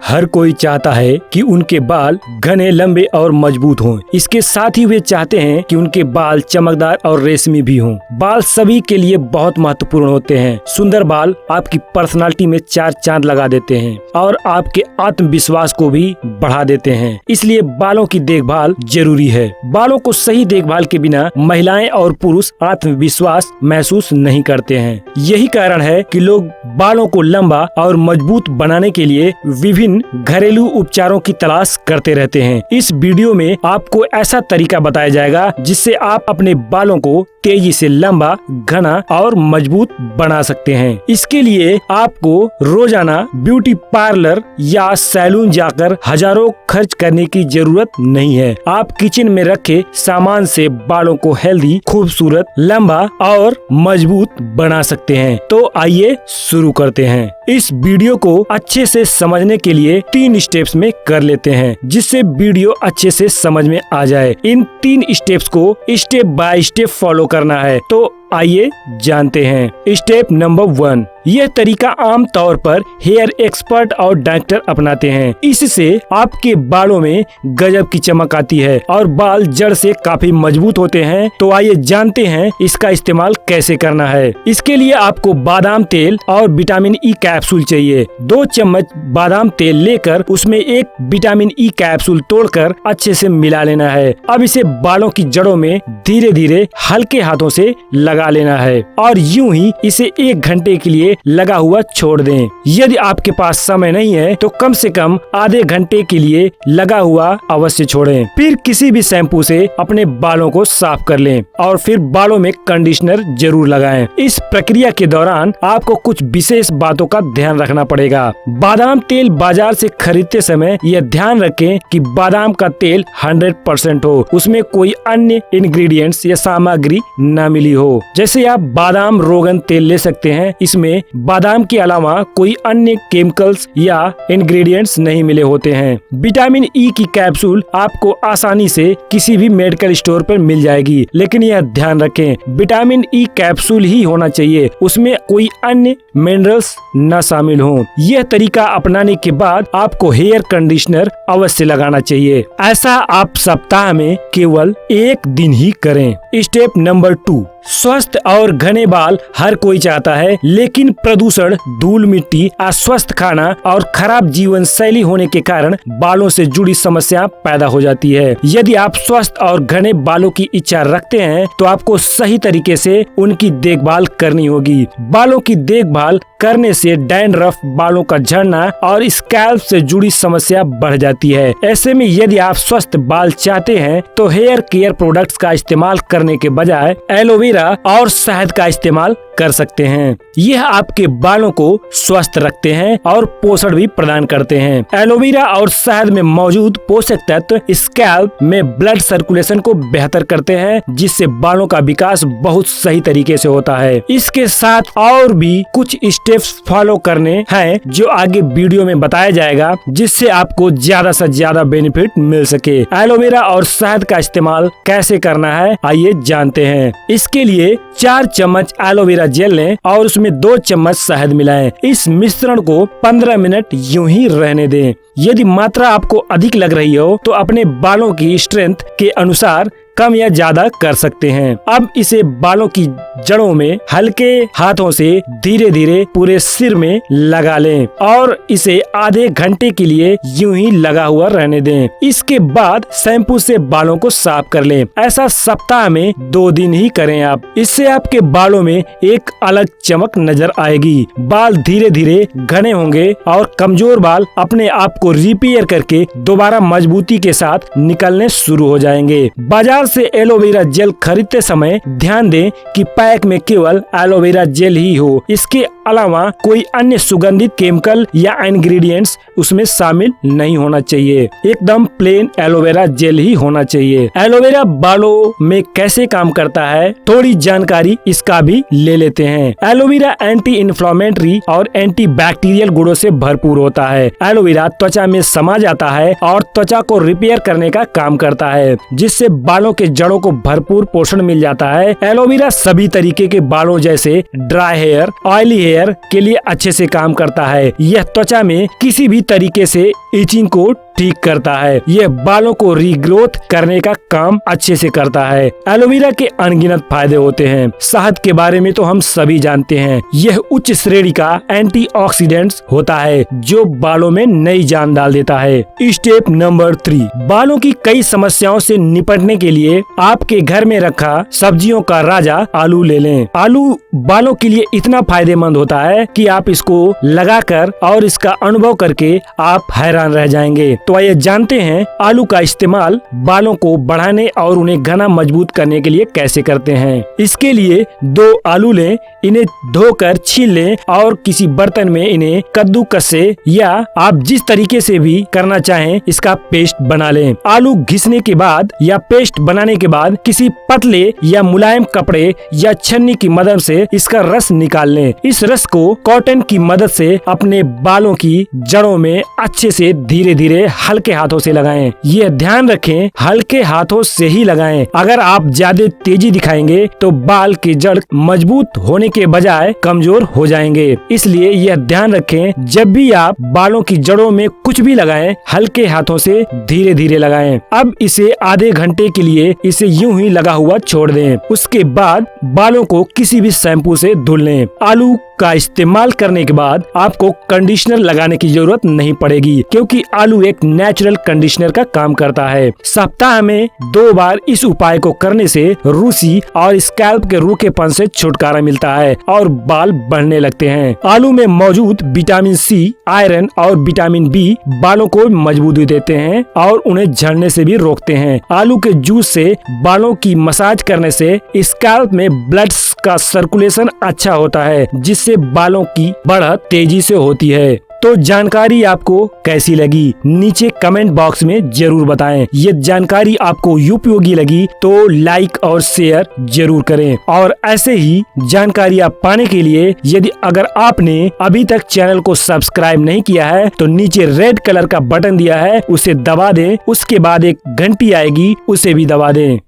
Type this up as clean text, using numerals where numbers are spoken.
हर कोई चाहता है कि उनके बाल घने, लंबे और मजबूत हों। इसके साथ ही वे चाहते हैं कि उनके बाल चमकदार और रेशमी भी हों। बाल सभी के लिए बहुत महत्वपूर्ण होते हैं। सुंदर बाल आपकी पर्सनालिटी में चार चांद लगा देते हैं और आपके आत्मविश्वास को भी बढ़ा देते हैं। इसलिए बालों की देखभाल जरूरी है। बालों को सही देखभाल के बिना महिलाएं और पुरुष आत्मविश्वास महसूस नहीं करते हैं। यही कारण है कि लोग बालों को लंबा और मजबूत बनाने के लिए विभिन्न घरेलू उपचारों की तलाश करते रहते हैं। इस वीडियो में आपको ऐसा तरीका बताया जाएगा जिससे आप अपने बालों को तेजी से लंबा, घना और मजबूत बना सकते हैं। इसके लिए आपको रोजाना ब्यूटी पार्लर या सैलून जाकर हजारों खर्च करने की जरूरत नहीं है। आप किचन में रखे सामान से बालों को हेल्दी, खूबसूरत, लंबा और मजबूत बना सकते हैं। तो आइए शुरू करते हैं। इस वीडियो को अच्छे से समझने के लिए 3 स्टेप्स में कर लेते हैं, जिससे वीडियो अच्छे से समझ में आ जाए। इन 3 स्टेप्स को स्टेप बाय स्टेप फॉलो करना है। तो आइए जानते हैं। स्टेप नंबर 1, यह तरीका आम तौर पर हेयर एक्सपर्ट और डॉक्टर अपनाते हैं। इससे आपके बालों में गजब की चमक आती है और बाल जड़ से काफी मजबूत होते हैं। तो आइए जानते हैं इसका इस्तेमाल कैसे करना है। इसके लिए आपको बादाम तेल और विटामिन ई कैप्सूल चाहिए। 2 चम्मच बादाम तेल लेकर उसमें 1 विटामिन ई कैप्सूल तोड़कर अच्छे से मिला लेना है। अब इसे बालों की जड़ों में धीरे धीरे हल्के हाथों से लगा लेना है और यूं ही इसे 1 घंटे के लिए लगा हुआ छोड़ दें। यदि आपके पास समय नहीं है तो कम से कम आधे घंटे के लिए लगा हुआ अवश्य छोड़ें। फिर किसी भी शैम्पू से अपने बालों को साफ कर लें और फिर बालों में कंडीशनर जरूर लगाएं। इस प्रक्रिया के दौरान आपको कुछ विशेष बातों का ध्यान रखना पड़ेगा। बादाम तेल बाजार से खरीदते समय यह ध्यान रखें कि बादाम का तेल 100% हो, उसमें कोई अन्य इंग्रेडिएंट्स या सामग्री न मिली हो। जैसे आप बादाम रोगन तेल ले सकते हैं, इसमें बादाम के अलावा कोई अन्य केमिकल्स या इंग्रेडिएंट्स नहीं मिले होते हैं। विटामिन ई की कैप्सूल आपको आसानी से किसी भी मेडिकल स्टोर पर मिल जाएगी, लेकिन यह ध्यान रखें विटामिन ई कैप्सूल ही होना चाहिए, उसमें कोई अन्य मिनरल्स न शामिल हो। यह तरीका अपनाने के बाद आपको हेयर कंडीशनर अवश्य लगाना चाहिए। ऐसा आप सप्ताह में केवल 1 दिन ही करें। स्टेप नंबर 2, स्वस्थ और घने बाल हर कोई चाहता है, लेकिन प्रदूषण, धूल मिट्टी, अस्वस्थ खाना और खराब जीवन शैली होने के कारण बालों से जुड़ी समस्या पैदा हो जाती है। यदि आप स्वस्थ और घने बालों की इच्छा रखते हैं तो आपको सही तरीके से उनकी देखभाल करनी होगी। बालों की देखभाल करने से डैंड्रफ, बालों का झड़ना और स्कैल्प से जुड़ी समस्या बढ़ जाती है। ऐसे में यदि आप स्वस्थ बाल चाहते हैं तो हेयर केयर प्रोडक्ट्स का इस्तेमाल करने के बजाय एलोवेरा और शहद का इस्तेमाल कर सकते हैं। यह आपके बालों को स्वस्थ रखते हैं और पोषण भी प्रदान करते हैं। एलोवेरा और शहद में मौजूद पोषक तत्व स्कैल्प में ब्लड सर्कुलेशन को बेहतर करते हैं, जिससे बालों का विकास बहुत सही तरीके से होता है। इसके साथ और भी कुछ स्टेप्स फॉलो करने हैं जो आगे वीडियो में बताया जाएगा, जिससे आपको ज्यादा से ज्यादा बेनिफिट मिल सके। एलोवेरा और शहद का इस्तेमाल कैसे करना है आइए जानते हैं। इसके लिए 4 चम्मच एलोवेरा जेल लें और उसमें 2 चम्मच शहद मिलाएं। इस मिश्रण को 15 मिनट यूं ही रहने दें। यदि मात्रा आपको अधिक लग रही हो तो अपने बालों की स्ट्रेंथ के अनुसार कम या ज्यादा कर सकते हैं। अब इसे बालों की जड़ों में हल्के हाथों से धीरे धीरे पूरे सिर में लगा लें और इसे आधे घंटे के लिए यूं ही लगा हुआ रहने दें। इसके बाद शैम्पू से बालों को साफ कर लें। ऐसा सप्ताह में 2 दिन ही करें आप। इससे आपके बालों में एक अलग चमक नजर आएगी। बाल धीरे धीरे घने होंगे और कमजोर बाल अपने आप को रिपेयर करके दोबारा मजबूती के साथ निकलने शुरू हो जाएंगे। बाजार से एलोवेरा जेल खरीदते समय ध्यान दें कि पैक में केवल एलोवेरा जेल ही हो। इसके अलावा कोई अन्य सुगंधित केमिकल या इंग्रेडिएंट्स उसमें शामिल नहीं होना चाहिए। एकदम प्लेन एलोवेरा जेल ही होना चाहिए। एलोवेरा बालों में कैसे काम करता है, थोड़ी जानकारी इसका भी ले लेते हैं। एलोवेरा एंटी इन्फ्लेमेटरी और एंटी बैक्टीरियल गुणों से भरपूर होता है। एलोवेरा त्वचा में समा जाता है और त्वचा को रिपेयर करने का काम करता है, जिससे बालों के जड़ों को भरपूर पोषण मिल जाता है। एलोवेरा सभी तरीके के बालों जैसे ड्राई हेयर, ऑयली हेयर के लिए अच्छे से काम करता है। यह त्वचा में किसी भी तरीके से इचिंग को ठीक करता है। यह बालों को रीग्रोथ करने का काम अच्छे से करता है। एलोवेरा के अनगिनत फायदे होते हैं। शहद के बारे में तो हम सभी जानते हैं। यह उच्च श्रेणी का एंटीऑक्सीडेंट्स होता है जो बालों में नई जान डाल देता है। स्टेप नंबर 3, बालों की कई समस्याओं से निपटने के लिए आपके घर में रखा सब्जियों का राजा आलू ले लें। आलू बालों के लिए इतना फायदेमंद होता है कि आप इसको लगाकर और इसका अनुभव करके आप हैरान रह जाएंगे। तो आइए जानते हैं आलू का इस्तेमाल बालों को बढ़ाने और उन्हें घना मजबूत करने के लिए कैसे करते हैं। इसके लिए 2 आलू लें, इन्हें धोकर छील लें और किसी बर्तन में इन्हें कद्दूकस से या आप जिस तरीके से भी करना चाहें इसका पेस्ट बना लें। आलू घिसने के बाद या पेस्ट बनाने के बाद किसी पतले या मुलायम कपड़े या छन्नी की मदद से इसका रस निकाल लें। इस रस को कॉटन की मदद से अपने बालों की जड़ों में अच्छे से धीरे धीरे हल्के हाथों से लगाएं। यह ध्यान रखें हल्के हाथों से ही लगाएं। अगर आप ज्यादा तेजी दिखाएंगे तो बाल की जड़ मजबूत होने के बजाय कमजोर हो जाएंगे। इसलिए यह ध्यान रखें जब भी आप बालों की जड़ों में कुछ भी लगाएं हल्के हाथों से धीरे धीरे लगाएं। अब इसे आधे घंटे के लिए इसे यूं ही लगा हुआ छोड़ दें। उसके बाद बालों को किसी भी शैम्पू से धुल लें। आलू का इस्तेमाल करने के बाद आपको कंडीशनर लगाने की जरूरत नहीं पड़ेगी क्योंकि आलू एक नेचुरल कंडीशनर का काम करता है। सप्ताह में 2 बार इस उपाय को करने से रूसी और स्कैल्प के रूखेपन से छुटकारा मिलता है और बाल बढ़ने लगते हैं। आलू में मौजूद विटामिन सी, आयरन और विटामिन बी बालों को मजबूती देते हैं और उन्हें झड़ने से भी रोकते हैं। आलू के जूस से बालों की मसाज करने से स्कैल्प में ब्लड का सर्कुलेशन अच्छा होता है जिससे बालों की बढ़त तेजी से होती है। तो जानकारी आपको कैसी लगी नीचे कमेंट बॉक्स में जरूर बताएं। ये जानकारी आपको उपयोगी लगी तो लाइक और शेयर जरूर करें और ऐसे ही जानकारी आप पाने के लिए यदि अगर आपने अभी तक चैनल को सब्सक्राइब नहीं किया है तो नीचे रेड कलर का बटन दिया है उसे दबा दें। उसके बाद एक घंटी आएगी उसे भी दबा दें।